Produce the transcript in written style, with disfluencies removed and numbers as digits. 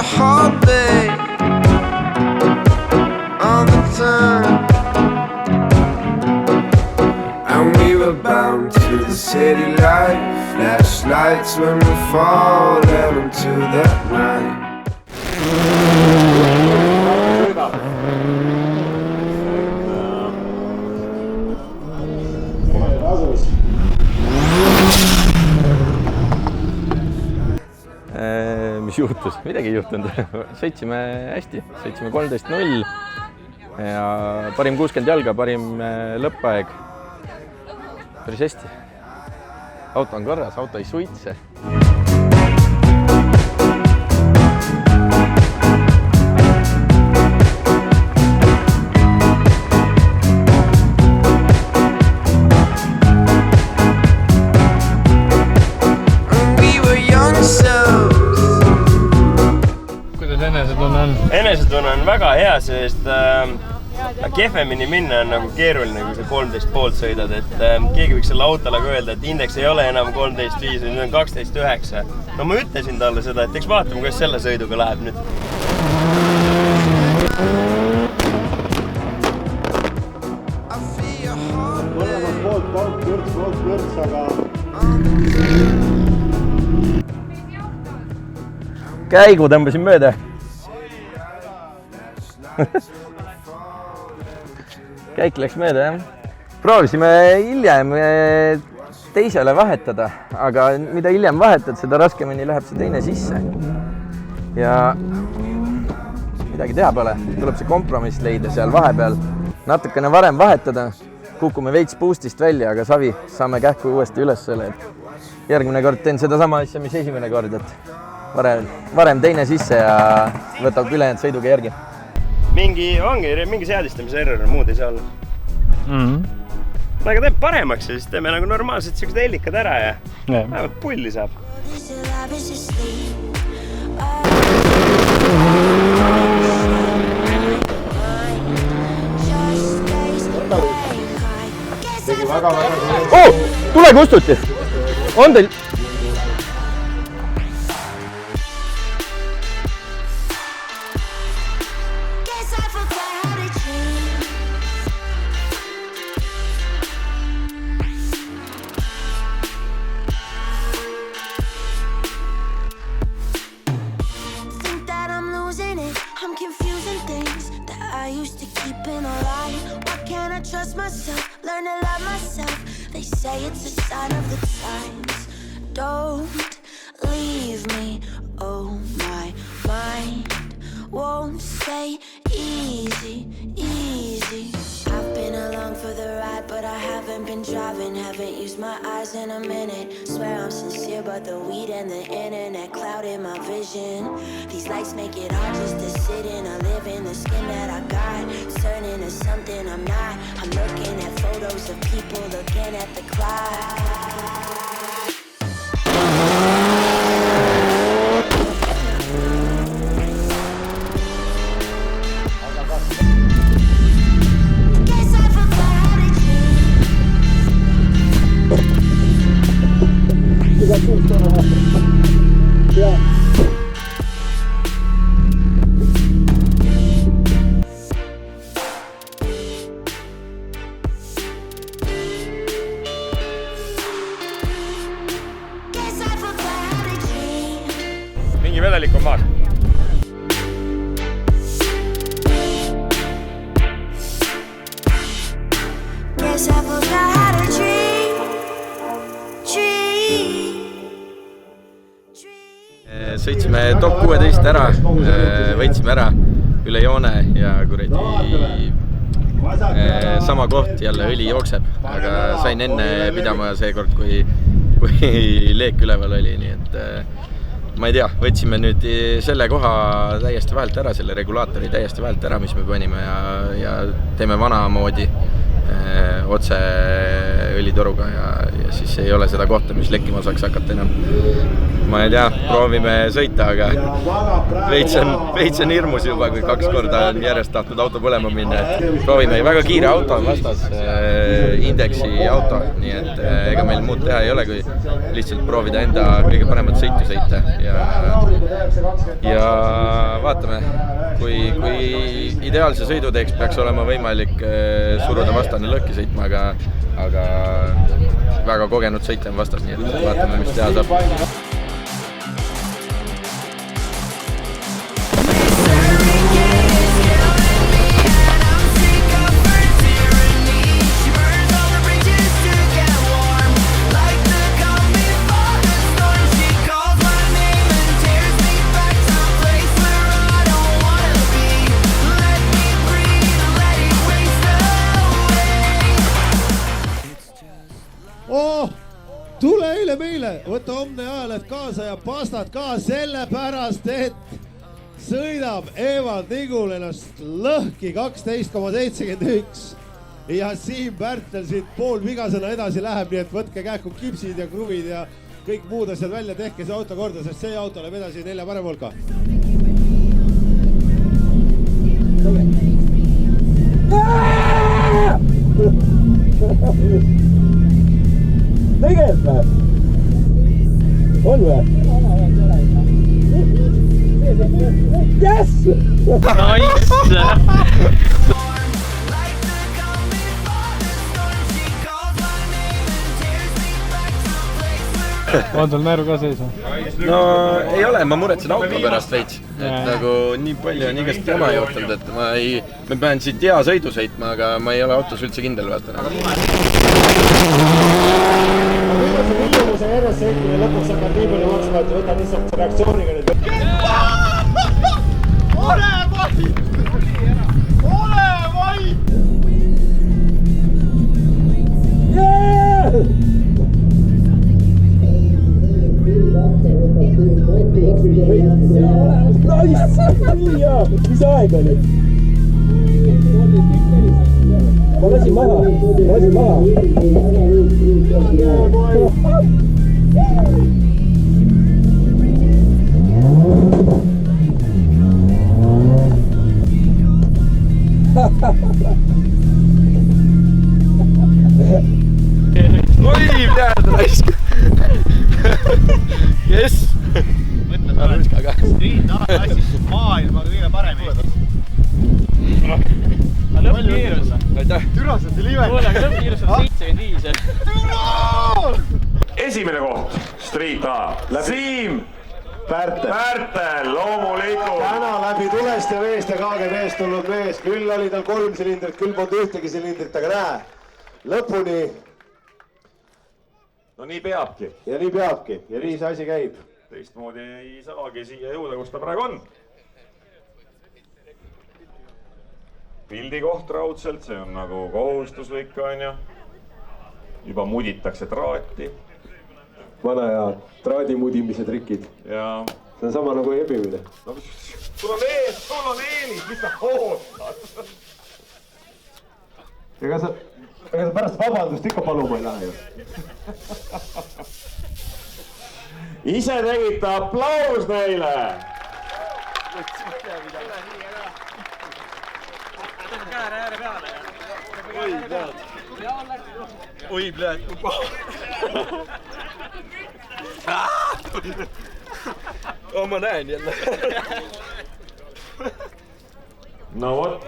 a heartbeat all the time. And we were bound to the city life, flashlights when we fall down into that night. Mis juhtus? Midagi ei juhtunud. Sõitsime hästi, sõitsime 13.0 ja parim 60 jalga, parim lõppaeg. Päris hästi. Auto on korras, auto ei suitse. Enesetunne on väga hea, sest kehvemini minna on nagu keeruline, kui sa 13,5 sõidad, et keegi võiks selle autole öelda, et indeks ei ole enam 13,5, nüüd on 12,9. No ma ütlesin talle seda, et eks vaatame, kuidas selle sõiduga läheb nüüd. Mõlemad poolt vürts, aga... Käigu tõmbasin mööda. Käik läks mööda, jah. Proovisime hiljem teisele vahetada, aga mida hiljem vahetad, seda raskemini läheb see teine sisse. Ja midagi teha pole, tuleb see kompromiss leida seal vahepeal. Natukene varem vahetada, kukume veits boostist välja, aga savi, saame kähku uuesti üles selle. Järgmine kord teen seda sama asja, mis esimene kord, et varem teine sisse ja võtab ülejäänud sõiduga järgi. Mingi seadistamise error, muud ei saa olla. Aga teeb paremaks ja siis teeme nagu normaalselt sellised hellikad ära ja vähemalt pulli saab. Tule kustuti! On teil? Trust myself, learn to love myself. They say it's a sign of the times. Don't leave me, oh my mind won't stay easy, easy. I've been along for the ride, but I haven't been driving. Haven't used my eyes in a minute. Swear I'm sincere, but the weed and the internet clouded my vision. These lights make it hard just to sit in or live in the skin that I got. Turning to something I'm not. I'm looking at photos of people looking at the clock. Mingi vedelik on maas. Sõitsime top 16 ära, võitsime ära üle joone ja kuradi sama koht jälle õli jookseb, aga sain enne pidama seekord, kui leek üleval oli, nii et ma ei tea, võtsime nüüd selle koha täiesti vahelt ära, selle regulaatori täiesti vahelt ära, mis me panime ja teeme vana moodi otse õlitoruga ja siis ei ole seda kohta, mis lekkima saaks hakata enam. Ma ei tea, proovime sõita, aga veits on hirmus juba, kui 2 korda on järjest tahtnud auto põlema minna. Proovime, väga kiire auto on vastas, indeksi auto, nii et ega meil muud teha ei ole, kui lihtsalt proovida enda kõige paremat sõitu sõita ja ja vaatame, kui ideaalse sõidu teeks, peaks olema võimalik suruda vastane lõhki sõitma, aga väga kogenud sõitja on vastas, nii et vaatame, mis teha saab. Tule eile meile, võta homne ajaleht kaasa ja pastad ka sellepärast, et sõidab Evan Nigul ennast lõhki 12,71 ja Siim Pärtel siit poolvigasena edasi läheb, nii et võtke kähku kipsid ja kruvid ja kõik muud asjad välja, tehke see auto korda, sest see auto läheb edasi 4 parema hulka. Tegelikult läheb? On või? Yes! Nice! On sul näru ka sees? No ei ole, ma muretsen auto pärast veits, et nagu nii palju on igast jama juhtunud, et ma pean siit hea sõidu sõitma, aga ma ei ole autos üldse kindel vaata. Viimase järjest sõitmine lõpuks hakkab nii palju maksma, et võtad lihtsalt reaktsiooniga nüüd. Ole vait! Ole vait! Mis aeg oli? Ma lasin maha. Oi, tead, raisk! Yes! Võtta sa oled Street A-klassis maailma kõige parem Eestis. Lõppkiirus. Aitäh! Türased oli imeline. Kuule, aga lõppkiirus on 75. Esimene koht, Street A. Siim Pärtel, loomulikult. Täna läbi tulest ja veest ja KGB-st tulnud mees. Küll oli tal 3 silindrit, küll polnud ühtegi silindrit, aga näe, lõpuni. No nii peabki. Ja nii peabki. Ja nii see asi käib. Teistmoodi ei saagi siia jõuda, kus ta praegu on. Pildi koht raudselt, see on nagu kohustuslik, on ju. Juba muditakse traati. Vana ja traadi mudimise trikid. Ja see on sama nagu ebimine. no, sul on eelis, mis sa ootad? Ega sa pärast vabandust ikka paluma ei lähe ju. Ise tegite aplaus neile! Oi, bled, kui paha. Ma näen jälle. No vot.